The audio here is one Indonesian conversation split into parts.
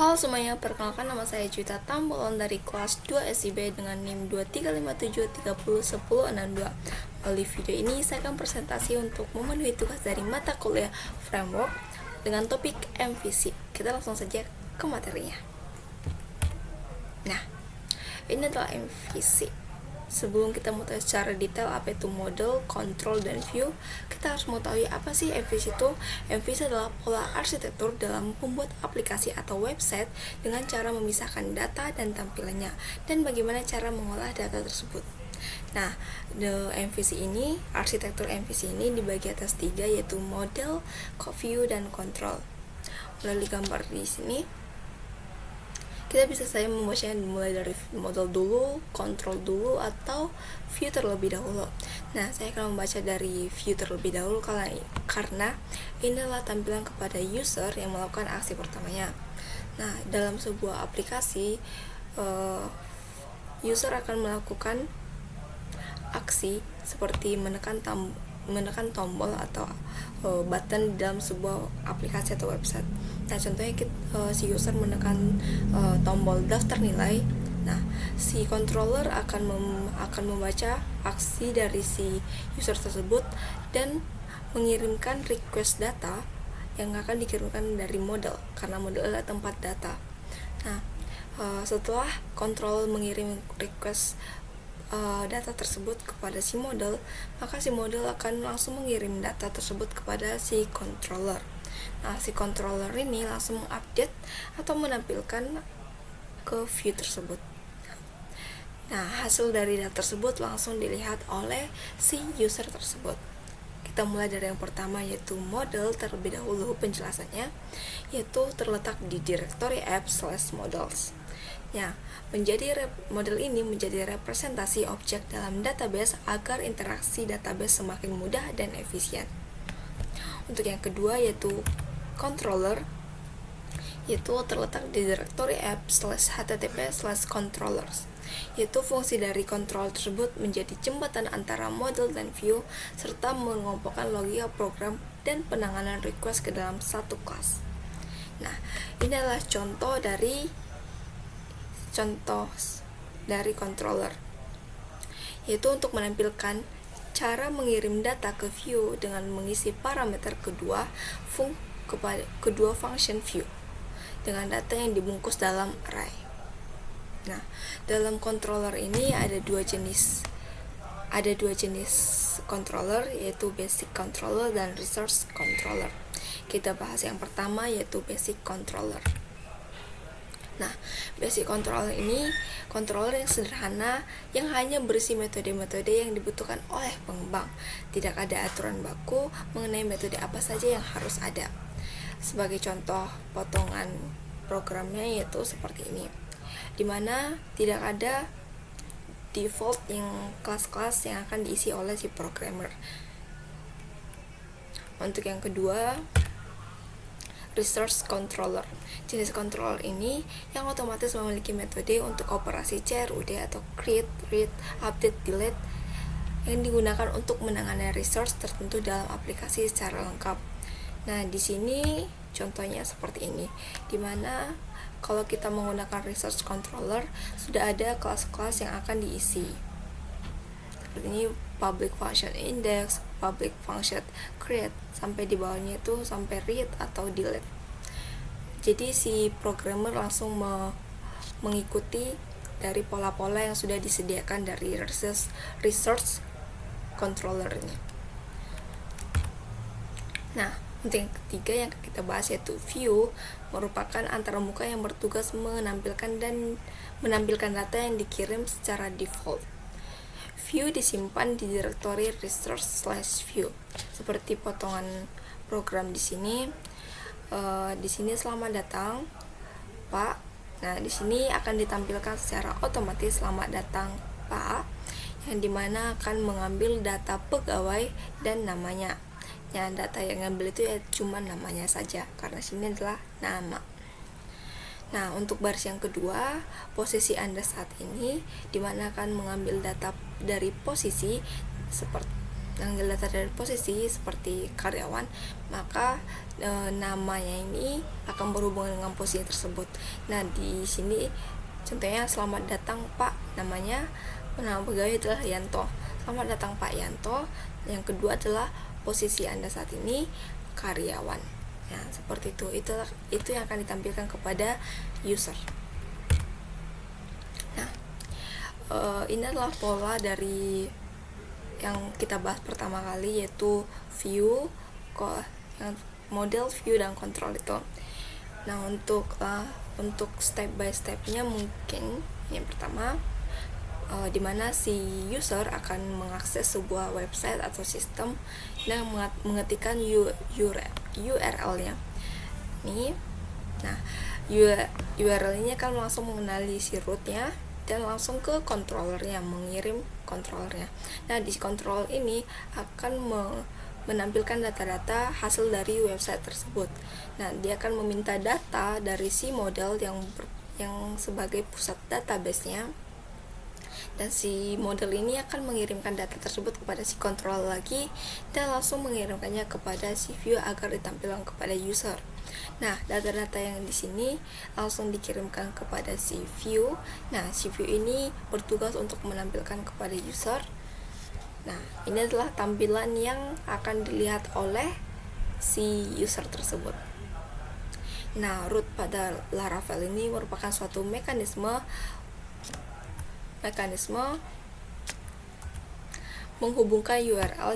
Halo semuanya, perkenalkan nama saya Juwita Tambolon dari kelas 2 SIB dengan NIM 2357301062. Melalui video ini saya akan presentasi untuk memenuhi tugas dari mata kuliah Framework dengan topik MVC. Kita langsung saja ke materinya. Nah, ini adalah MVC. Sebelum kita mengetahui secara detail apa itu model, control, dan view, kita harus mengetahui apa sih MVC itu. MVC adalah pola arsitektur dalam membuat aplikasi atau website dengan cara memisahkan data dan tampilannya, dan bagaimana cara mengolah data tersebut. Nah, arsitektur MVC ini dibagi atas 3, yaitu model, view, dan control. Melalui gambar di sini, kita bisa saja membacanya mulai dari model dulu, control dulu, atau view terlebih dahulu. Nah, saya akan membaca dari view terlebih dahulu karena ini adalah tampilan kepada user yang melakukan aksi pertamanya. Nah, dalam sebuah aplikasi, user akan melakukan aksi seperti menekan tombol atau button dalam sebuah aplikasi atau website. Nah, contohnya si user menekan tombol daftar nilai. Nah, si controller akan membaca aksi dari si user tersebut dan mengirimkan request data yang akan dikirimkan dari model, karena model adalah tempat data. Nah, setelah controller mengirim request data tersebut kepada si model, maka si model akan langsung mengirim data tersebut kepada si controller. Nah, si controller ini langsung mengupdate atau menampilkan ke view tersebut. Nah, hasil dari data tersebut langsung dilihat oleh si user tersebut. Kita mulai dari yang pertama, yaitu model terlebih dahulu. Penjelasannya yaitu terletak di directory app/models. Ya, model ini menjadi representasi objek dalam database agar interaksi database semakin mudah dan efisien. Untuk yang kedua, yaitu controller, yaitu terletak di directory app/http/controllers, yaitu fungsi dari control tersebut menjadi jembatan antara model dan view serta mengelompokkan logika program dan penanganan request ke dalam satu kelas. Nah, ini adalah contoh dari controller, yaitu untuk menampilkan cara mengirim data ke view dengan mengisi parameter kedua function view dengan data yang dibungkus dalam array. Nah, dalam controller ini ada dua jenis controller, yaitu basic controller dan resource controller. Kita bahas yang pertama, yaitu basic controller. Nah, basic controller ini controller yang sederhana yang hanya berisi metode-metode yang dibutuhkan oleh pengembang. Tidak ada aturan baku mengenai metode apa saja yang harus ada. Sebagai contoh potongan programnya yaitu seperti ini, dimana tidak ada default yang kelas-kelas yang akan diisi oleh si programmer. Untuk yang kedua, resource controller. Jenis controller ini yang otomatis memiliki metode untuk operasi CRUD atau create, read, update, delete yang digunakan untuk menangani resource tertentu dalam aplikasi secara lengkap. Nah, di sini contohnya seperti ini, dimana kalau kita menggunakan resource controller sudah ada kelas-kelas yang akan diisi. Seperti ini, public function index, public function create, sampai di bawahnya itu sampai read atau delete. Jadi si programmer langsung mengikuti dari pola-pola yang sudah disediakan dari resource controller ini. Nah, untuk yang ketiga yang kita bahas yaitu view, merupakan antarmuka yang bertugas menampilkan data yang dikirim secara default. View disimpan di directory resource/view. Seperti potongan program di sini. Di sini selamat datang, Pak. Nah, di sini akan ditampilkan secara otomatis selamat datang, Pak, yang dimana akan mengambil data pegawai dan namanya. Yang data yang ngambil itu ya cuma namanya saja, karena sini adalah nama. Nah, untuk baris yang kedua, posisi Anda saat ini, dimana akan mengambil data dari posisi mengambil data dari posisi seperti karyawan, maka namanya ini akan berhubungan dengan posisi tersebut. Nah, di sini contohnya selamat datang Pak, nama pegawai adalah Yanto. Selamat datang Pak Yanto. Yang kedua adalah posisi Anda saat ini karyawan. Ya, seperti itu. Itu yang akan ditampilkan kepada user. Nah, ini adalah pola dari yang kita bahas pertama kali, yaitu view, yang model, view, dan kontrol itu. Nah, untuk step by stepnya, mungkin yang pertama, dimana si user akan mengakses sebuah website atau sistem dan mengetikkan URL-nya. Nah, URL ini akan langsung mengenali si rootnya dan langsung ke controllernya, mengirim controllernya. Nah, di control ini akan menampilkan data-data hasil dari website tersebut. Nah, dia akan meminta data dari si model yang sebagai pusat database-nya, dan si model ini akan mengirimkan data tersebut kepada si control lagi dan langsung mengirimkannya kepada si view agar ditampilkan kepada user. Nah, data-data yang di sini langsung dikirimkan kepada si view. Nah, si view ini bertugas untuk menampilkan kepada user. Nah, ini adalah tampilan yang akan dilihat oleh si user tersebut. Nah, root pada Laravel ini merupakan suatu mekanisme menghubungkan URL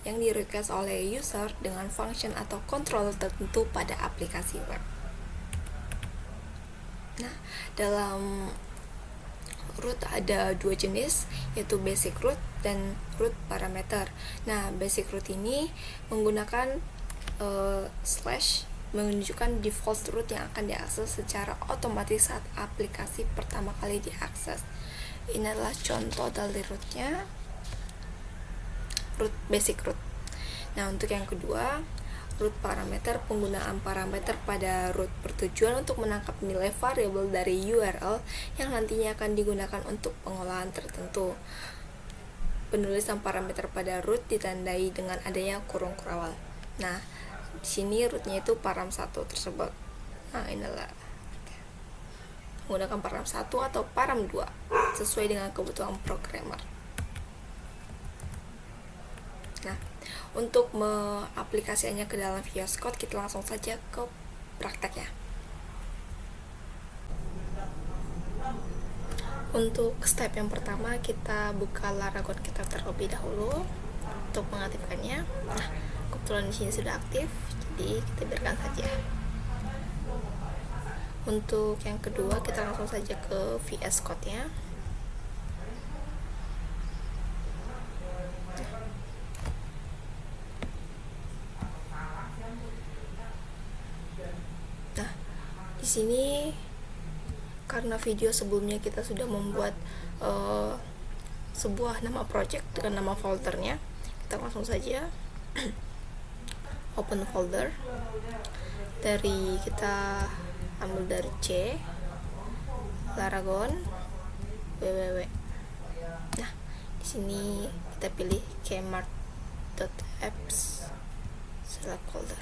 yang di request oleh user dengan function atau controller tertentu pada aplikasi web. Nah, dalam root ada dua jenis, yaitu basic root dan root parameter. Nah, basic root ini menggunakan slash menunjukkan default root yang akan diakses secara otomatis saat aplikasi pertama kali diakses. Ini adalah contoh dari rootnya, root basic root. Nah, untuk yang kedua, root parameter, penggunaan parameter pada root bertujuan untuk menangkap nilai variabel dari URL yang nantinya akan digunakan untuk pengolahan tertentu. Penulisan parameter pada root ditandai dengan adanya kurung kurawal. Nah, di sini rootnya itu param1 tersebut. Nah, inilah menggunakan param1 atau param2 sesuai dengan kebutuhan programmer. Nah, untuk mengaplikasikannya ke dalam VS Code, kita langsung saja ke prakteknya. Untuk step yang pertama, kita buka Laragon kita terlebih dahulu untuk mengaktifkannya. Nah, kebetulan di sini sudah aktif, jadi kita biarkan saja. Untuk yang kedua, kita langsung saja ke VS Code-nya. Nah, di sini karena video sebelumnya kita sudah membuat sebuah nama project dengan nama foldernya, kita langsung saja open folder. Kita ambil dari C, Laragon, www. Nah, di sini kita pilih kmart.apps select folder.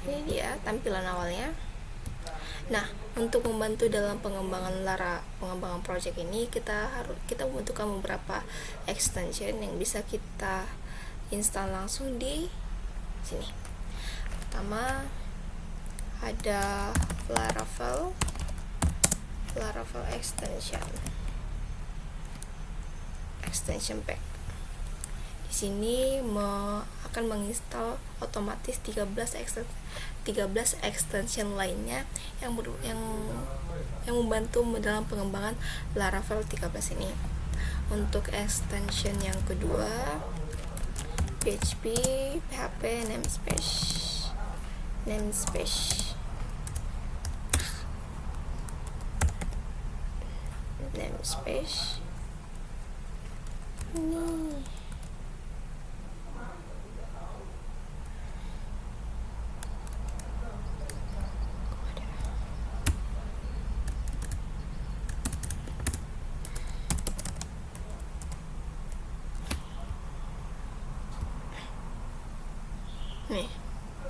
Ini dia tampilan awalnya. Nah, untuk membantu dalam pengembangan project ini, kita membutuhkan beberapa extension yang bisa kita install langsung di sini. Pertama ada Laravel extension pack. Di sini akan menginstal otomatis 13 extension lainnya yang membantu dalam pengembangan Laravel 13 ini. Untuk extension yang kedua, PHP namespace. Ini nih,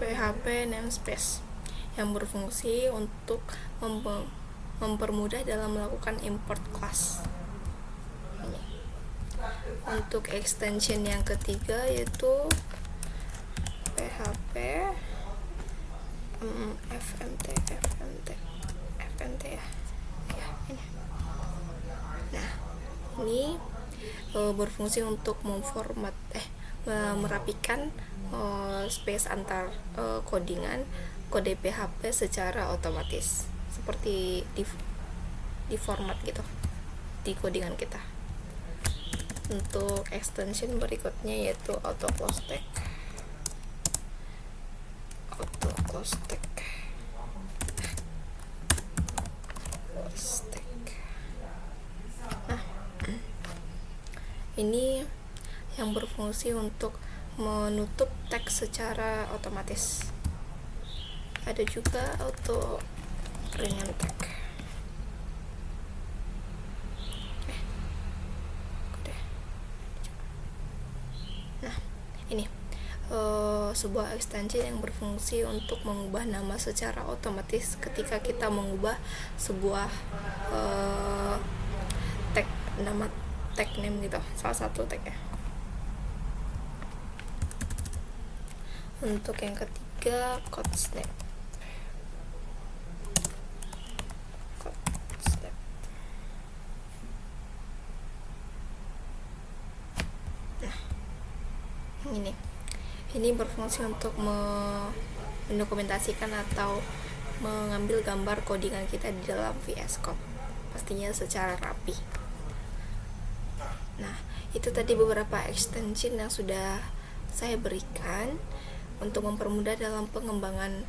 PHP namespace yang berfungsi untuk mempermudah dalam melakukan import class. Ini. Untuk extension yang ketiga yaitu PHP FMT ya. Ini. Nah, ini berfungsi untuk merapikan space antar codingan kode PHP secara otomatis, seperti di format gitu di codingan kita. Untuk extension berikutnya yaitu auto close tag. Nah, ini yang berfungsi untuk menutup teks secara otomatis. Ada juga auto rename tag. Nah, ini sebuah extension yang berfungsi untuk mengubah nama secara otomatis ketika kita mengubah sebuah tag nama, tag name gitu, salah satu tagnya. Untuk yang ketiga, code snap. Nah, ini berfungsi untuk mendokumentasikan atau mengambil gambar codingan kita di dalam VS Code, pastinya secara rapi. Nah, itu tadi beberapa extension yang sudah saya berikan untuk mempermudah dalam pengembangan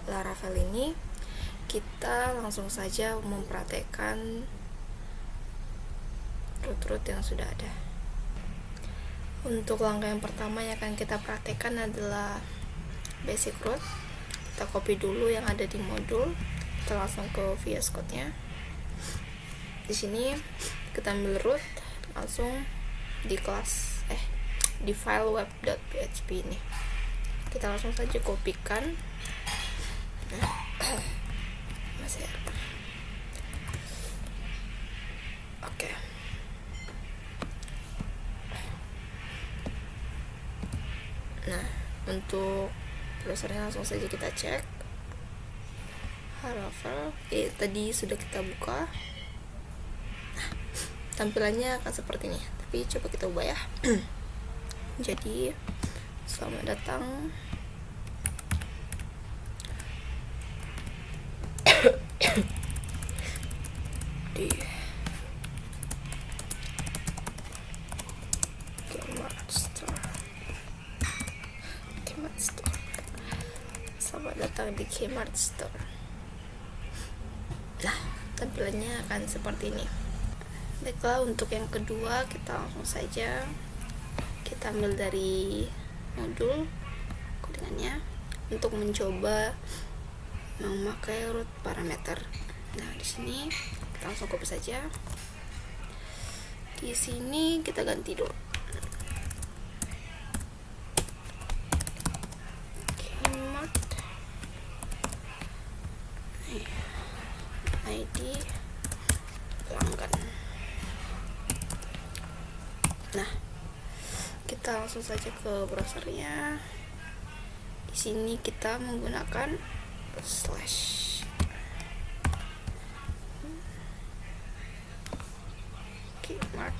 Laravel ini. Kita langsung saja mempraktekkan root yang sudah ada. Untuk langkah yang pertama yang akan kita praktekkan adalah basic root. Kita copy dulu yang ada di modul, kita langsung ke VS Code-nya. Di sini kita ambil root, langsung di kelas di file web.php ini. Kita langsung saja kopikan. Masih error. Oke. Nah, untuk browsernya langsung saja kita cek. Laravel, tadi sudah kita buka. Nah, tampilannya akan seperti ini. Tapi coba kita ubah ya. Jadi, selamat datang di Kmart Store. Selamat datang di Kmart Store. Nah, tampilannya akan seperti ini. Baiklah, untuk yang kedua kita langsung saja kita ambil dari modul codingannya untuk mencoba memakai root parameter. Nah, di sini kita langsung copy saja. Di sini kita ganti dulu. Kmart ID pelanggan. Nah, kita langsung saja ke browsernya. Di sini kita menggunakan slash Kmart.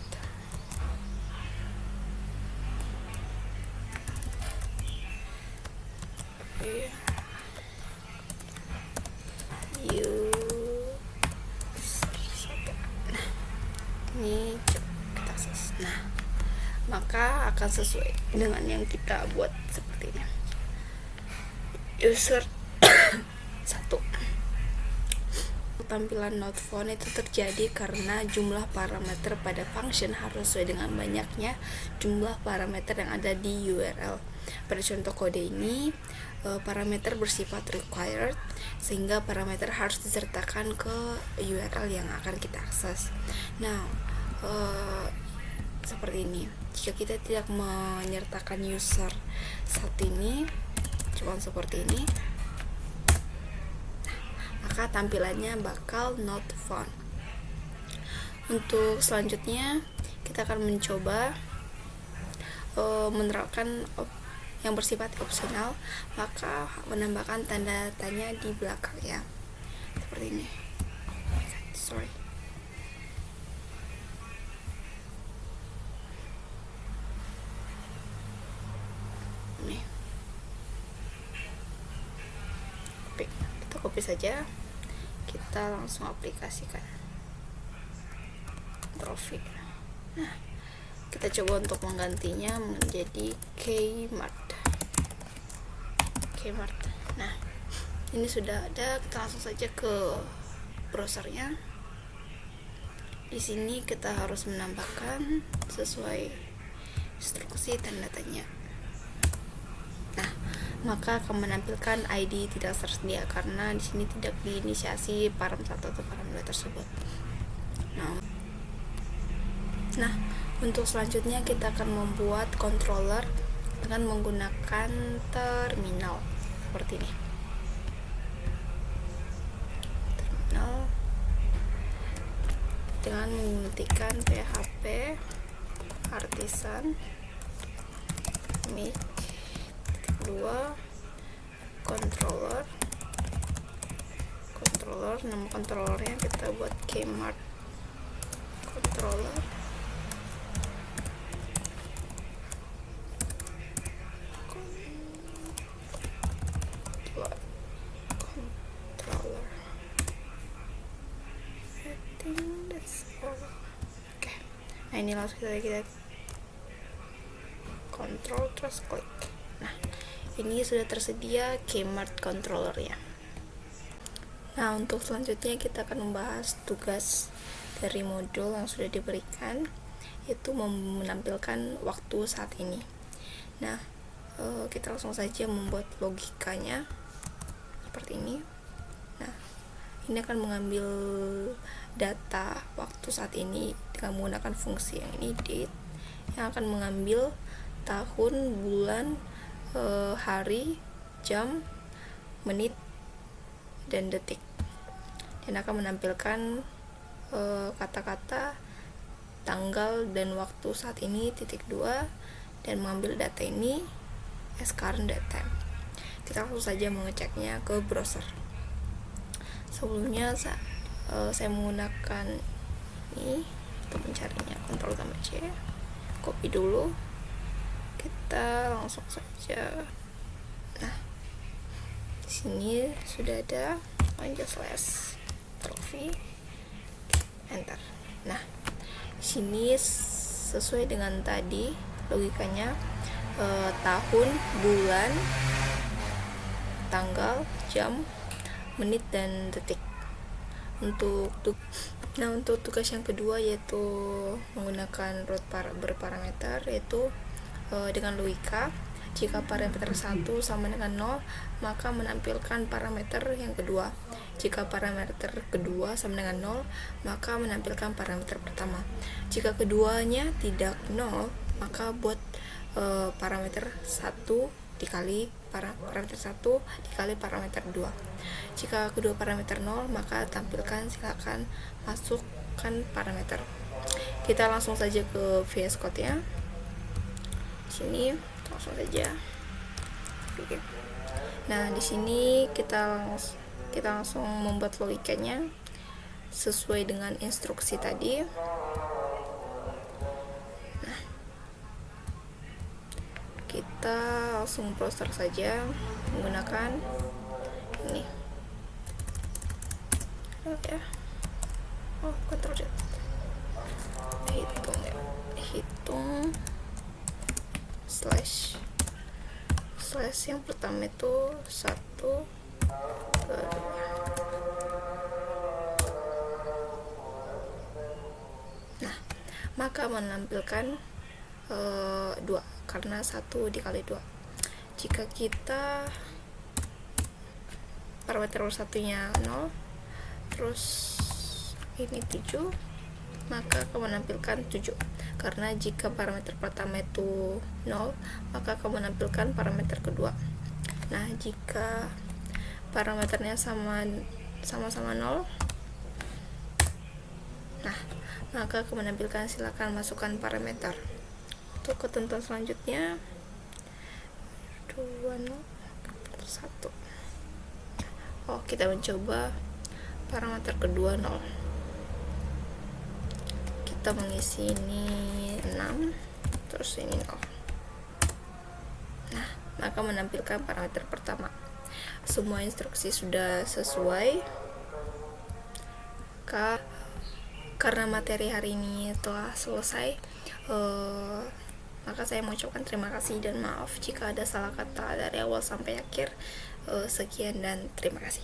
Ini kita akses. Nah, maka akan sesuai dengan yang kita buat seperti ini. User 1. Tampilan not found itu terjadi karena jumlah parameter pada function harus sesuai dengan banyaknya jumlah parameter yang ada di URL. Pada contoh kode ini, parameter bersifat required, sehingga parameter harus disertakan ke URL yang akan kita akses. Nah, seperti ini. Jika kita tidak menyertakan user saat ini, cuma seperti ini, maka tampilannya bakal not found. Untuk selanjutnya kita akan mencoba menerapkan yang bersifat opsional, maka menambahkan tanda tanya di belakang ya, seperti ini. Sorry. Nih. Kita copy saja. Kita langsung aplikasikan. Ctrl+V. Nah, kita coba untuk menggantinya menjadi Kmart. Nah, ini sudah ada. Kita langsung saja ke browsernya. Di sini kita harus menambahkan sesuai instruksi tanda tanya. Nah, maka akan menampilkan ID tidak tersedia karena di sini tidak diinisiasi parameter atau parameter tersebut. Nah, untuk selanjutnya kita akan membuat controller dengan menggunakan terminal seperti ini. Terminal dengan mengetikkan php artisan make 2 controller, nama controllernya kita buat Kmart controller. Nah, ini langsung kita control terus klik. Nah, ini sudah tersedia Kmart controller ya. Nah, untuk selanjutnya kita akan membahas tugas dari modul yang sudah diberikan, yaitu menampilkan waktu saat ini. Nah, kita langsung saja membuat logikanya seperti ini. Nah, ini akan mengambil data waktu saat ini dengan menggunakan fungsi yang ini date, yang akan mengambil tahun, bulan, hari, jam, menit, dan detik, dan akan menampilkan kata-kata tanggal dan waktu saat ini .2, dan mengambil data ini as current date time. Kita langsung saja mengeceknya ke browser. Sebelumnya saya menggunakan ini untuk mencarinya, Ctrl+C, copy dulu, kita langsung saja. Nah, di sini sudah ada //Ctrl+V, enter. Nah, di sini sesuai dengan tadi logikanya, tahun, bulan, tanggal, jam, menit, dan detik. Untuk tugas yang kedua yaitu menggunakan root berparameter, yaitu dengan logika jika parameter 1 sama dengan 0 maka menampilkan parameter yang kedua, jika parameter kedua sama dengan 0 maka menampilkan parameter pertama, jika keduanya tidak 0 maka buat parameter 1 dikali parameter 1 dikali parameter 2. Jika kedua parameter 0 maka tampilkan silakan masukkan parameter. Kita langsung saja ke VS Code ya. Sini langsung saja. Nah, di sini kita langsung membuat logikanya sesuai dengan instruksi tadi. Kita langsung browser saja menggunakan ini ya. Ctrl+Z, hitung slash yang pertama itu 1, 2. Nah, maka menampilkan 2 karena 1 dikali 2. Jika kita parameter satunya 0 terus ini 7 maka akan menampilkan 7 karena jika parameter pertama itu 0, maka akan menampilkan parameter kedua. Nah, jika parameternya sama-sama 0, nah, maka akan menampilkan silakan masukkan parameter. Untuk ketentuan selanjutnya 1. Kita mencoba parameter kedua 0. Kita mengisi ini 6, terus ini 0. Nah, maka menampilkan parameter pertama. Semua instruksi sudah sesuai. Karena materi hari ini telah selesai, maka saya mengucapkan terima kasih dan maaf jika ada salah kata dari awal sampai akhir. Sekian dan terima kasih.